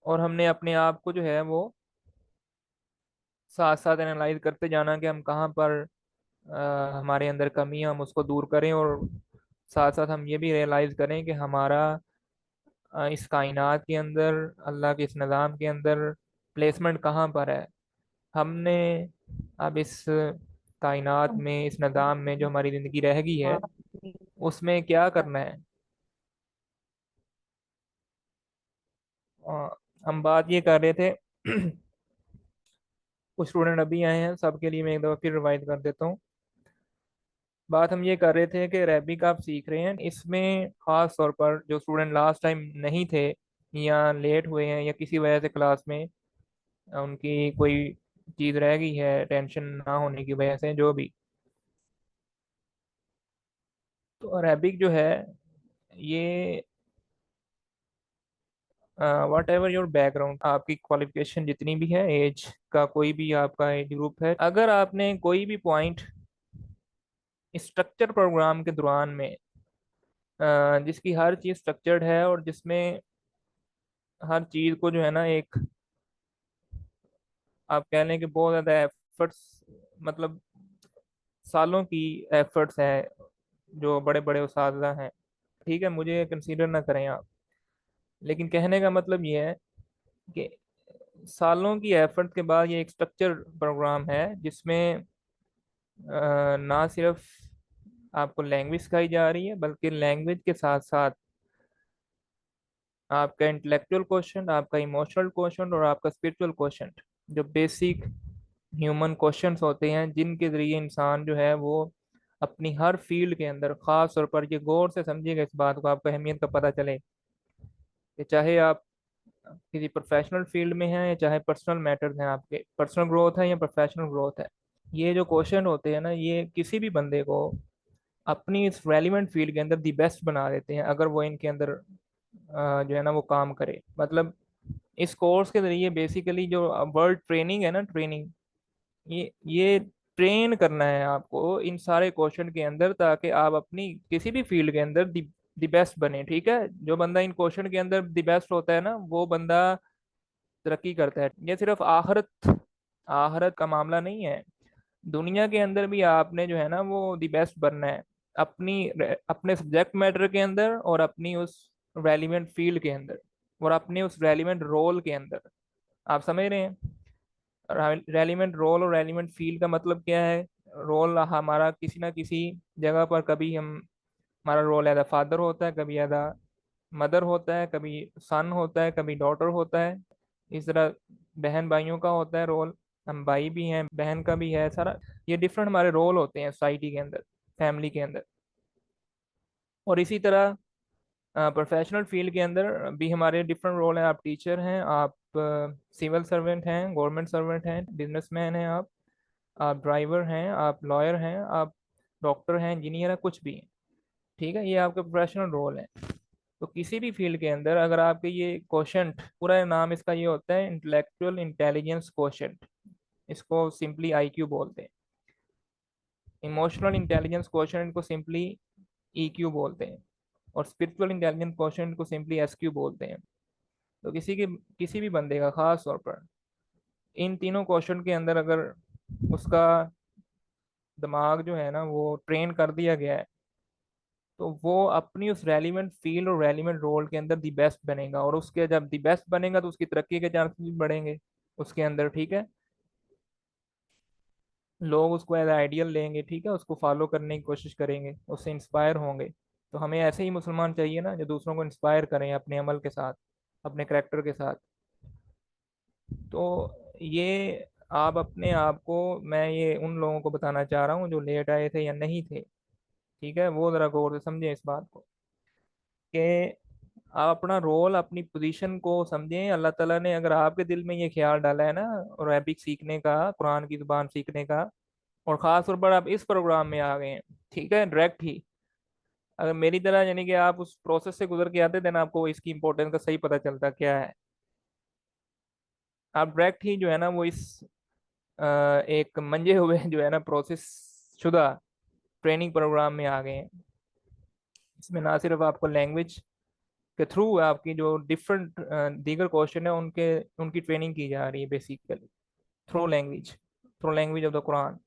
और हमने अपने आप को जो है वो साथ साथ एनालाइज करते जाना कि हम कहाँ पर हमारे अंदर कमी है, हम उसको दूर करें। और साथ साथ हम ये भी रियलाइज करें कि हमारा इस कायनात के अंदर, अल्लाह के इस निज़ाम के अंदर प्लेसमेंट कहाँ पर है। हमने अब इस कायनात में, इस निज़ाम में जो हमारी ज़िंदगी रह गई है, उसमें क्या करना है। हम बात ये कर रहे थे कुछ स्टूडेंट अभी आए हैं, सबके लिए मैं एक दफ़ा फिर रिवाइज कर देता हूँ। बात हम ये कर रहे थे कि अरेबिक आप सीख रहे हैं, इसमें खास तौर पर जो स्टूडेंट लास्ट टाइम नहीं थे या लेट हुए हैं या किसी वजह से क्लास में उनकी कोई चीज़ रह गई है, टेंशन ना होने की वजह से जो भी, तो अरेबिक जो है ये, वट एवर योर बैकग्राउंड, आपकी क्वालिफिकेशन जितनी भी है, एज का कोई भी आपका एज ग्रुप है, अगर आपने कोई भी पॉइंट स्ट्रक्चर प्रोग्राम के दौरान में जिसकी हर चीज़ स्ट्रक्चर्ड है और जिसमें हर चीज़ को जो है ना एक, आप कह लें कि बहुत ज़्यादा एफर्ट्स, मतलब सालों की एफर्ट्स है, जो बड़े बड़े उस्ताद हैं, ठीक है, मुझे कंसीडर ना करें आप, लेकिन कहने का मतलब ये है कि सालों की एफर्ट के बाद ये एक स्ट्रक्चर प्रोग्राम है जिसमें ना सिर्फ आपको लैंग्वेज सिखाई जा रही है, बल्कि लैंग्वेज के साथ साथ आपका इंटेलेक्चुअल क्वेश्चन, आपका इमोशनल क्वेश्चन और आपका स्पिरिचुअल क्वेश्चन, जो बेसिक ह्यूमन क्वेश्चंस होते हैं, जिनके जरिए इंसान जो है वो अपनी हर फील्ड के अंदर, खास तौर पर ये गौर से समझिएगा इस बात को, आपको अहमियत का पता चले कि चाहे आप किसी प्रोफेशनल फील्ड में हैं या चाहे पर्सनल मैटर्स हैं, आपके पर्सनल ग्रोथ है या प्रोफेशनल ग्रोथ है, ये जो क्वेश्चन होते हैं ना, ये किसी भी बंदे को अपनी इस रेलिवेंट फील्ड के अंदर दी बेस्ट बना देते हैं, अगर वो इनके अंदर जो है ना वो काम करे। मतलब इस कोर्स के जरिए बेसिकली जो वर्ल्ड ट्रेनिंग है ना, ट्रेनिंग, ये ट्रेन करना है आपको इन सारे क्वेश्चन के अंदर, ताकि आप अपनी किसी भी फील्ड के अंदर दी बेस्ट बने। ठीक है, जो बंदा इन क्वेश्चन के अंदर दी बेस्ट होता है ना, वो बंदा तरक्की करता है। ये सिर्फ आखरत आखरत का मामला नहीं है, दुनिया के अंदर भी आपने जो है ना वो दी बेस्ट बनना है, अपनी अपने सब्जेक्ट मैटर के अंदर और अपनी उस रेलिवेंट फील्ड के अंदर और अपने उस रेलिवेंट रोल के अंदर। आप समझ रहे हैं, रेलिवेंट रोल और रेलिवेंट फील्ड का मतलब क्या है। रोल हमारा किसी ना किसी जगह पर, कभी हम, हमारा रोल एज अ फादर होता है, कभी एज अ मदर होता है, कभी सन होता है, कभी डॉटर होता है। इस तरह बहन भाइयों का होता है रोल, हम भाई भी हैं, बहन का भी है, सारा ये डिफरेंट हमारे रोल होते हैं सोसाइटी के अंदर, फैमिली के अंदर। और इसी तरह प्रोफेशनल फील्ड के अंदर भी हमारे डिफरेंट रोल हैं। आप टीचर हैं, आप सिविल सर्वेंट हैं, गवर्नमेंट सर्वेंट हैं, बिजनेसमैन हैं, आप ड्राइवर हैं, आप लॉयर हैं, आप डॉक्टर हैं, इंजीनियर हैं, कुछ भी हैं। ठीक है, ये आपके प्रोफेशनल रोल है। तो किसी भी फील्ड के अंदर अगर आपके ये क्वेश्चन, पूरा नाम इसका ये होता है इंटेलेक्चुअल इंटेलिजेंस क्वेश्चन, इसको सिंपली आईक्यू बोलते हैं। इमोशनल इंटेलिजेंस क्वेश्चन को सिंपली ईक्यू बोलते हैं। और स्पिरिचुअल इंटेलिजेंस क्वेश्चन को सिंपली एसक्यू बोलते हैं। तो किसी भी बंदे का खास तौर पर इन तीनों क्वेश्चन के अंदर अगर उसका दिमाग जो है ना वो ट्रेन कर दिया गया है, तो वो अपनी उस रेलिवेंट फील्ड और रेलिवेंट रोल के अंदर दी बेस्ट बनेगा। और उसके जब दी बेस्ट बनेगा तो उसकी तरक्की के चांसेस भी बढ़ेंगे उसके अंदर। ठीक है, लोग उसको एज आइडियल लेंगे, ठीक है, उसको फॉलो करने की कोशिश करेंगे, उससे इंस्पायर होंगे। तो हमें ऐसे ही मुसलमान चाहिए ना, जो दूसरों को इंस्पायर करें अपने अमल के साथ, अपने करेक्टर के साथ। तो ये आप अपने आप को, मैं ये उन लोगों को बताना चाह रहा हूँ जो लेट आए थे या नहीं थे, ठीक है, वो जरा गौर से समझें इस बात को कि आप अपना रोल, अपनी पोजीशन को समझें। अल्लाह ताला ने अगर आपके दिल में ये ख्याल डाला है ना अरबिक सीखने का, कुरान की जुबान सीखने का, और ख़ास तौर पर आप इस प्रोग्राम में आ गए हैं, ठीक है, डायरेक्ट ही, अगर मेरी तरह यानी कि आप उस प्रोसेस से गुजर के आते, देन आपको इसकी इंपॉर्टेंस का सही पता चलता क्या है। आप डायरेक्ट ही जो है ना वो इस एक मंजे हुए जो है ना प्रोसेस शुदा ट्रेनिंग प्रोग्राम में आ गए हैं। इसमें ना सिर्फ आपको लैंग्वेज के थ्रू आपकी जो डिफरेंट दीगर क्वेश्चन है उनके उनकी ट्रेनिंग की जा रही है basically, through language, through language of the Quran.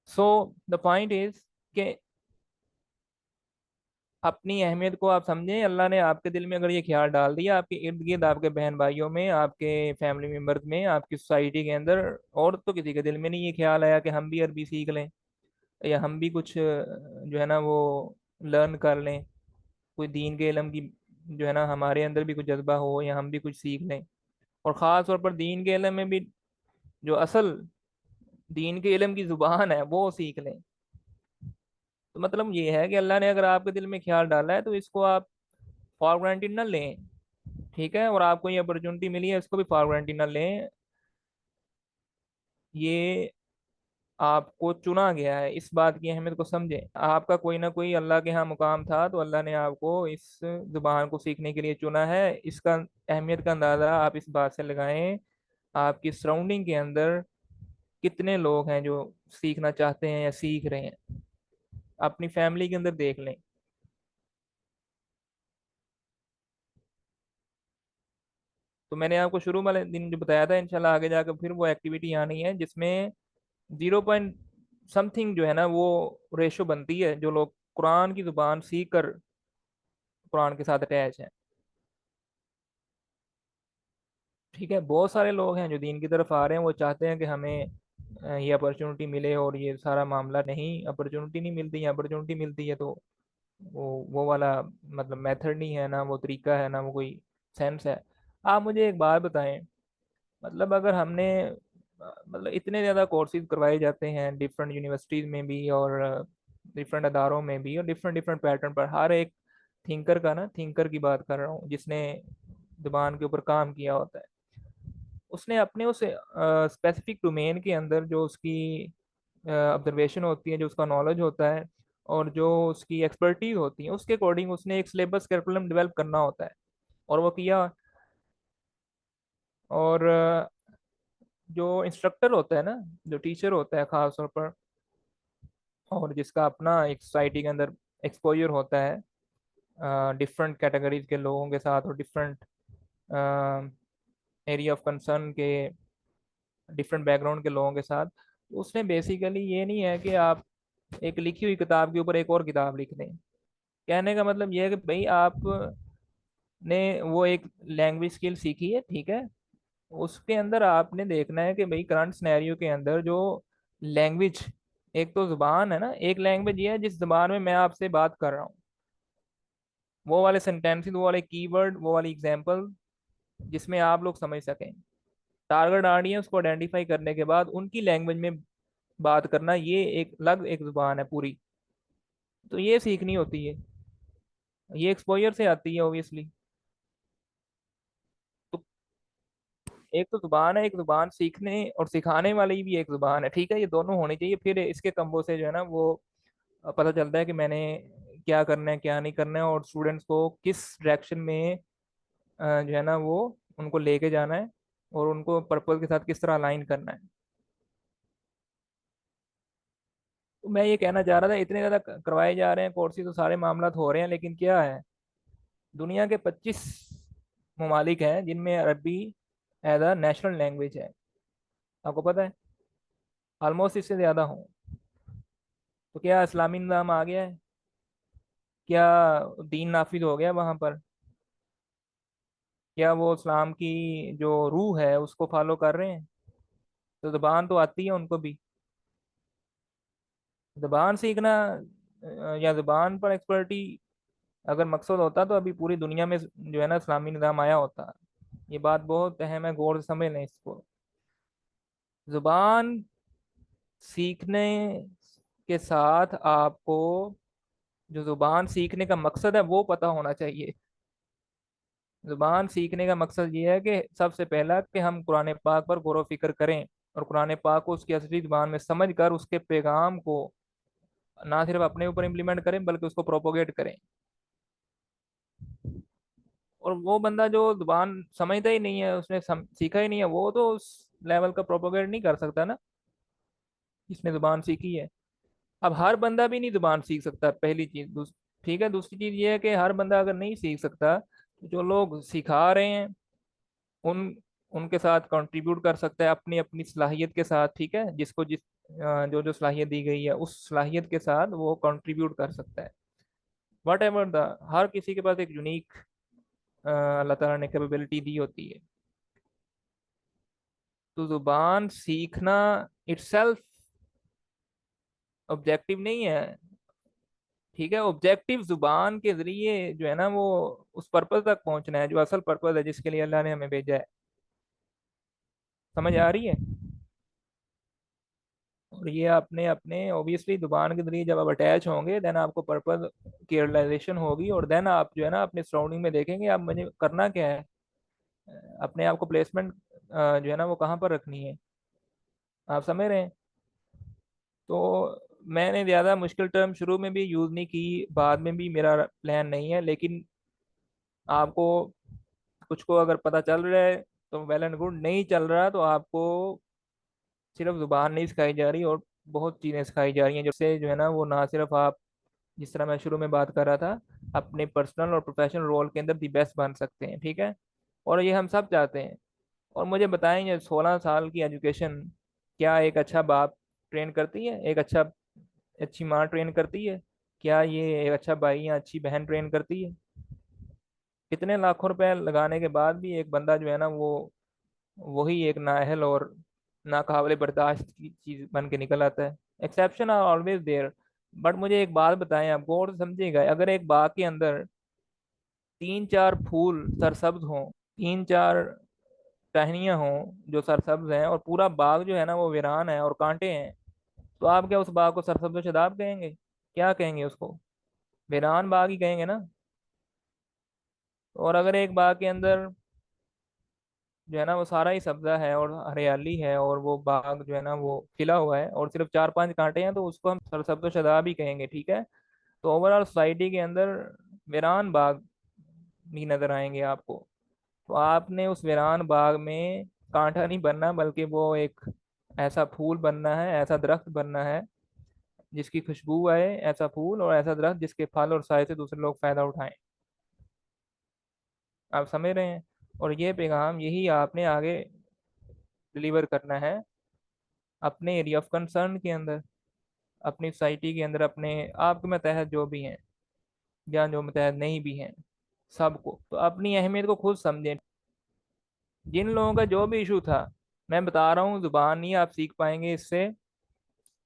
So the point is कि अपनी अहमियत को आप समझें। अल्लाह ने आपके दिल में अगर ये ख्याल डाल दिया, आपके इर्द गिर्द, आपके बहन भाइयों में, आपके फैमिली मेम्बर्स में, आपकी सोसाइटी के अंदर, और तो किसी के दिल में नहीं ये ख्याल आया कि हम भी अरबी सीख लें, या हम भी कुछ जो है ना वो लर्न कर लें, कोई दीन के इल्म की जो है ना हमारे अंदर भी कुछ जज्बा हो, या हम भी कुछ सीख लें, और ख़ास तौर पर दीन के इल्म में भी जो असल दीन के इल्म की ज़ुबान है वो सीख लें। तो मतलब ये है कि अल्लाह ने अगर आपके दिल में ख्याल डाला है तो इसको आप फॉर ग्रांटेड ना लें, ठीक है? और आपको ये अपॉर्चुनिटी मिली है, इसको भी फॉर ग्रांटेड ना लें। ये आपको चुना गया है, इस बात की अहमियत को समझें। आपका कोई ना कोई अल्लाह के यहाँ मुकाम था, तो अल्लाह ने आपको इस जुबान को सीखने के लिए चुना है। इसका अहमियत का अंदाज़ा आप इस बात से लगाएं, आपकी सराउंडिंग के अंदर कितने लोग हैं जो सीखना चाहते हैं या सीख रहे हैं। अपनी फैमिली के अंदर देख लें। तो मैंने आपको शुरू वाले दिन जो बताया था, इंशाल्लाह आगे जाकर फिर वो एक्टिविटी आनी है जिसमें 0 समथिंग जो है ना वो रेशो बनती है जो लोग कुरान की जुबान सीख कर कुरान के साथ अटैच हैं। ठीक है, बहुत सारे लोग हैं जो दीन की तरफ आ रहे हैं, वो चाहते हैं कि हमें ये अपॉर्चुनिटी मिले, और ये सारा मामला नहीं, अपॉर्चुनिटी नहीं मिलती, अपॉर्चुनिटी मिलती है तो वो वाला मतलब मेथड नहीं है ना, वो तरीका है ना, वो कोई सेंस है। आप मुझे एक बात बताएं, मतलब अगर हमने मतलब इतने ज़्यादा कोर्सेज करवाए जाते हैं डिफरेंट यूनिवर्सिटीज़ में भी, और डिफरेंट अदारों में भी, और डिफरेंट डिफरेंट पैटर्न पर, हर एक थिंकर का ना, थिंकर की बात कर रहा हूँ जिसने जुबान के ऊपर काम किया होता है, उसने अपने उस स्पेसिफिक डोमेन के अंदर जो उसकी ऑब्जर्वेशन होती है, जो उसका नॉलेज होता है, और जो उसकी एक्सपर्टीज होती है, उसके अकॉर्डिंग उसने एक सिलेबस करिकुलम डेवलप करना होता है, और वो किया। और जो इंस्ट्रक्टर होता है ना, जो टीचर होता है खास तौर पर, और जिसका अपना एक सोसाइटी के अंदर एक्सपोजर होता है डिफरेंट कैटेगरीज के लोगों के साथ, और डिफरेंट एरिया ऑफ कंसर्न के डिफरेंट बैकग्राउंड के लोगों के साथ, तो उसने बेसिकली ये नहीं है कि आप एक लिखी हुई किताब के ऊपर एक और किताब लिख दें। कहने का मतलब ये है कि भाई आपने वो एक लैंग्वेज स्किल सीखी है, ठीक है, उसके अंदर आपने देखना है कि भाई करंट सिनेरियो के अंदर जो लैंग्वेज, एक तो जुबान है ना, एक लैंग्वेज ये है जिस जुबान में मैं आपसे बात कर रहा हूँ, वो वाले सेंटेंसेस, वो वाले कीवर्ड, वो वाली एग्जांपल जिसमें आप लोग समझ सकें। टारगेट ऑडियंस को आइडेंटिफाई करने के बाद उनकी लैंग्वेज में बात करना, ये एक अलग एक जुबान है पूरी। तो ये सीखनी होती है, ये एक्सपोजर से आती है ऑब्वियसली। तो एक तो जुबान है, एक जुबान सीखने और सिखाने वाली भी एक जुबान है, ठीक है, ये दोनों होनी चाहिए, फिर इसके कम्बो से जो है ना वो पता चलता है कि मैंने क्या करना है क्या नहीं करना है, और स्टूडेंट्स को किस डायरेक्शन में जो है ना वो उनको लेके जाना है, और उनको पर्पस के साथ किस तरह अलाइन करना है। तो मैं ये कहना चाह रहा था, इतने ज़्यादा करवाए जा रहे हैं कोर्सेज, तो सारे मामला हो रहे हैं, लेकिन क्या है, दुनिया के 25 ममालिक हैं जिनमें अरबी एज अ नेशनल लैंग्वेज है, आपको पता है? ऑलमोस्ट इससे ज़्यादा हो। तो क्या इस्लामी निज़ाम आ गया है? क्या दीन नाफिज हो गया वहाँ पर? क्या वो इस्लाम की जो रूह है उसको फॉलो कर रहे हैं? तो ज़बान तो आती है उनको भी। ज़बान सीखना या ज़बान पर एक्सपर्टी अगर मकसद होता तो अभी पूरी दुनिया में जो है ना इस्लामी निज़ाम आया होता। ये बात बहुत अहम है, गौर से समझ लें इसको। ज़ुबान सीखने के साथ आपको जो ज़ुबान सीखने का मकसद है वो पता होना चाहिए। ज़ुबान सीखने का मकसद ये है कि सबसे पहला कि हम कुरान पाक पर गौर व फिक्र करें, और कुरान पाक को उसकी असली ज़ुबान में समझ कर उसके पैगाम को ना सिर्फ अपने ऊपर इम्प्लीमेंट करें बल्कि उसको प्रोपोगेट करें। और वो बंदा जो जुबान समझता ही नहीं है, उसने सीखा ही नहीं है, वो तो उस लेवल का प्रोपोगेट नहीं कर सकता ना जिसने जुबान सीखी है। अब हर बंदा भी नहीं जुबान सीख सकता, पहली चीज। ठीक है। दूसरी चीज ये है कि हर बंदा अगर नहीं सीख सकता तो जो लोग सिखा रहे हैं उन उनके साथ कंट्रीब्यूट कर सकता है अपनी अपनी सलाहियत के साथ। ठीक है, जिसको जिस जो जो सलाहियत दी गई है उस सलाहियत के साथ वो कंट्रीब्यूट कर सकता है। वट एवर द, हर किसी के पास एक यूनिक अल्लाह ताला ने कैपेबिलिटी दी होती है। तो जुबान सीखना इटसेल्फ ऑब्जेक्टिव नहीं है। ठीक है, ऑब्जेक्टिव जुबान के जरिए जो है ना वो उस पर्पज तक पहुंचना है जो असल पर्पज है जिसके लिए अल्लाह ने हमें भेजा है। समझ आ रही है? और ये अपने अपने ऑब्वियसली जुबान के जरिए जब आप अटैच होंगे देन आपको पर्पज की रियलाइजेशन होगी, और देन आप जो है ना अपने सराउंडिंग में देखेंगे आप मुझे करना क्या है, अपने आप को प्लेसमेंट जो है ना वो कहाँ पर रखनी है। आप समझ रहे हैं? तो मैंने ज़्यादा मुश्किल टर्म शुरू में भी यूज़ नहीं की, बाद में भी मेरा प्लान नहीं है, लेकिन आपको कुछ को अगर पता चल रहा है तो वेल एंड गुड, नहीं चल रहा तो आपको सिर्फ जुबान नहीं सिखाई जा रही और बहुत चीज़ें सिखाई जा रही हैं जिससे जो है ना वो ना सिर्फ आप, जिस तरह मैं शुरू में बात कर रहा था, अपने पर्सनल और प्रोफेशनल रोल के अंदर दी बेस्ट बन सकते हैं। ठीक है, और ये हम सब चाहते हैं। और मुझे बताएं, ये 16 साल की एजुकेशन क्या एक अच्छा बाप ट्रेन करती है, एक अच्छी माँ ट्रेन करती है? क्या ये एक अच्छा भाई या अच्छी बहन ट्रेन करती है? कितने लाखों रुपए लगाने के बाद भी एक बंदा जो है ना वो वही एक नाअहल और नाकाबिले बर्दाश्त की चीज बन के निकल आता है। Exception are always there. But मुझे एक बात बताएं, आप गौर से समझिएगा, अगर एक बाग के अंदर तीन चार फूल सरसब्ज हों, तीन चार टहनियां हों जो सरसब्ज हैं, और पूरा बाग जो है ना वो वीरान है और कांटे हैं, तो आप क्या उस बाग को सरसब्ज शदाब कहेंगे? क्या कहेंगे उसको? वीरान बाग ही कहेंगे ना। और अगर एक बाग के अंदर जो है ना वो सारा ही सब्जा है और हरियाली है और वो बाग जो है ना वो खिला हुआ है और सिर्फ चार पांच कांटे हैं, तो उसको हम सरसब्ज शदाब ही कहेंगे। ठीक है, तो ओवरऑल सोसाइटी के अंदर वीरान बाग भी नजर आएंगे आपको। तो आपने उस वीरान बाग में कांटा नहीं बनना, बल्कि वो एक ऐसा फूल बनना है, ऐसा दरख्त बनना है जिसकी खुशबू आए, ऐसा फूल और ऐसा दरख्त जिसके फल और साए से दूसरे लोग फायदा उठाएं। आप समझ रहे हैं? और ये पैगाम यही आपने आगे डिलीवर करना है अपने एरिया ऑफ कंसर्न के अंदर, अपनी सोसाइटी के अंदर, अपने आपके मतहत जो भी हैं या जो मतहत नहीं भी हैं, सबको। तो अपनी अहमियत को खुद समझें। जिन लोगों का जो भी इशू था, मैं बता रहा हूँ, जुबान नहीं आप सीख पाएंगे इससे।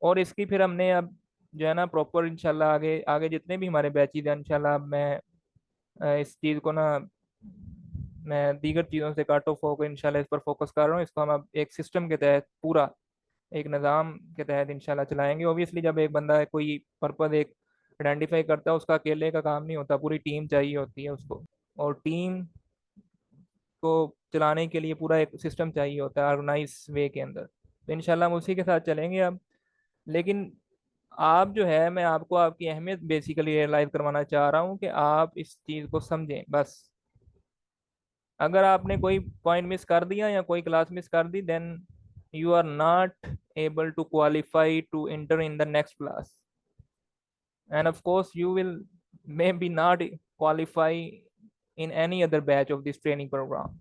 और इसकी फिर हमने अब जो है ना प्रॉपर इंशाल्लाह आगे आगे जितने भी हमारे बैचेज हैं इंशाल्लाह, अब मैं इस चीज़ को ना मैं दीगर चीज़ों से काट ऑफ होकर इंशाल्लाह इस पर फोकस कर रहा हूँ। इसको हम अब एक सिस्टम के तहत, पूरा एक निज़ाम के तहत इंशाल्लाह चलाएंगे। ऑब्वियसली जब एक बंदा कोई पर्पज एक आइडेंटिफाई करता है, उसका अकेले का काम नहीं होता, पूरी टीम चाहिए होती है उसको। और टीम को चलाने के लिए पूरा एक सिस्टम चाहिए होता है ऑर्गेनाइज वे के अंदर। तो इंशाल्लाह हम उसी के साथ चलेंगे अब। लेकिन आप जो है, मैं आपको आपकी अहमियत बेसिकली रियलाइज करवाना चाह रहा हूँ कि आप इस चीज़ को समझें बस। अगर आपने कोई पॉइंट मिस कर दिया या कोई क्लास मिस कर दी, then you are not able to qualify to enter in the next class, and of course you will maybe not qualify in any other batch of this training program.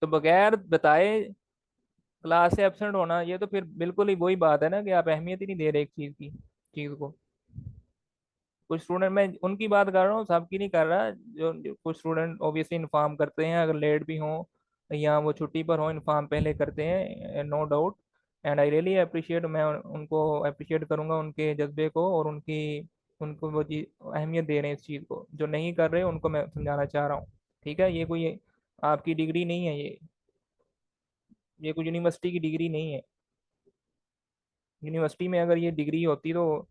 तो बगैर बताए class से absent होना, ये तो फिर बिल्कुल ही वही बात है ना कि आप अहमियत ही नहीं दे रहे एक चीज को। कुछ स्टूडेंट, मैं उनकी बात कर रहा हूँ, सबकी नहीं कर रहा। जो कुछ स्टूडेंट ऑब्वियसली इन्फॉर्म करते हैं, अगर लेट भी हों या वो छुट्टी पर हो, इन्फॉर्म पहले करते हैं, no doubt. And I really appreciate, मैं उनको अप्रिशिएट करूंगा उनके जज्बे को और उनकी उनको वो चीज अहमियत दे रहे हैं इस चीज़ को। जो नहीं कर रहे उनको मैं समझाना चाह रहा हूँ। ठीक है, ये कोई आपकी डिग्री नहीं है, ये कोई यूनिवर्सिटी की डिग्री नहीं है। यूनिवर्सिटी में अगर ये डिग्री होती तो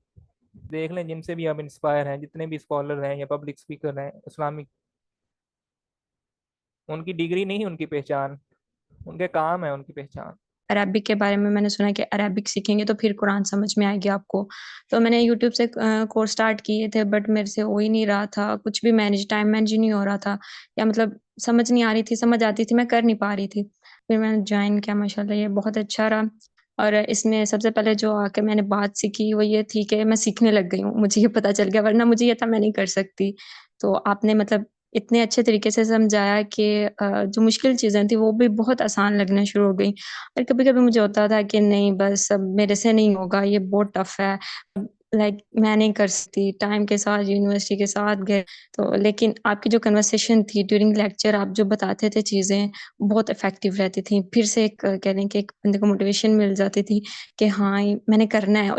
देख लें, जिनसे भी आप इंस्पायर हैं, जितने भी स्कॉलर हैं या पब्लिक स्पीकर हैं इस्लामिक, उनकी डिग्री नहीं उनकी पहचान, उनके काम है उनकी पहचान। अरबिक के बारे में मैंने सुना है कि अरबिक सीखेंगे तो फिर कुरान समझ में आएगी आपको। तो मैंने यूट्यूब से कोर्स स्टार्ट किए थे, बट मेरे से हो ही नहीं रहा था, कुछ भी मैनेज टाइम मैनेज ही नहीं हो रहा था, या मतलब समझ नहीं आ रही थी, समझ आती थी मैं कर नहीं पा रही थी। फिर मैंने ज्वाइन किया, माशाल्लाह ये बहुत अच्छा रहा। और इसमें सबसे पहले जो आके मैंने बात सीखी वो ये थी कि मैं सीखने लग गई हूँ। मुझे ये पता चल गया वरना मुझे ये था मैं नहीं कर सकती। तो आपने मतलब इतने अच्छे तरीके से समझाया कि जो मुश्किल चीज़ें थी वो भी बहुत आसान लगना शुरू हो गई। और कभी-कभी मुझे होता था कि नहीं बस अब मेरे से नहीं होगा, ये बहुत टफ़ है। लाइक मैं नहीं कर सकती, टाइम के साथ, यूनिवर्सिटी के साथ गए तो लेकिन आपकी जो कन्वर्सेशन थी ड्यूरिंग लेक्चर आप जो बताते थे चीज़ें, बहुत इफ़ेक्टिव रहती थी। फिर से एक कह लें कि एक बंदे को मोटिवेशन मिल जाती थी कि हाँ, ये मैंने करना है।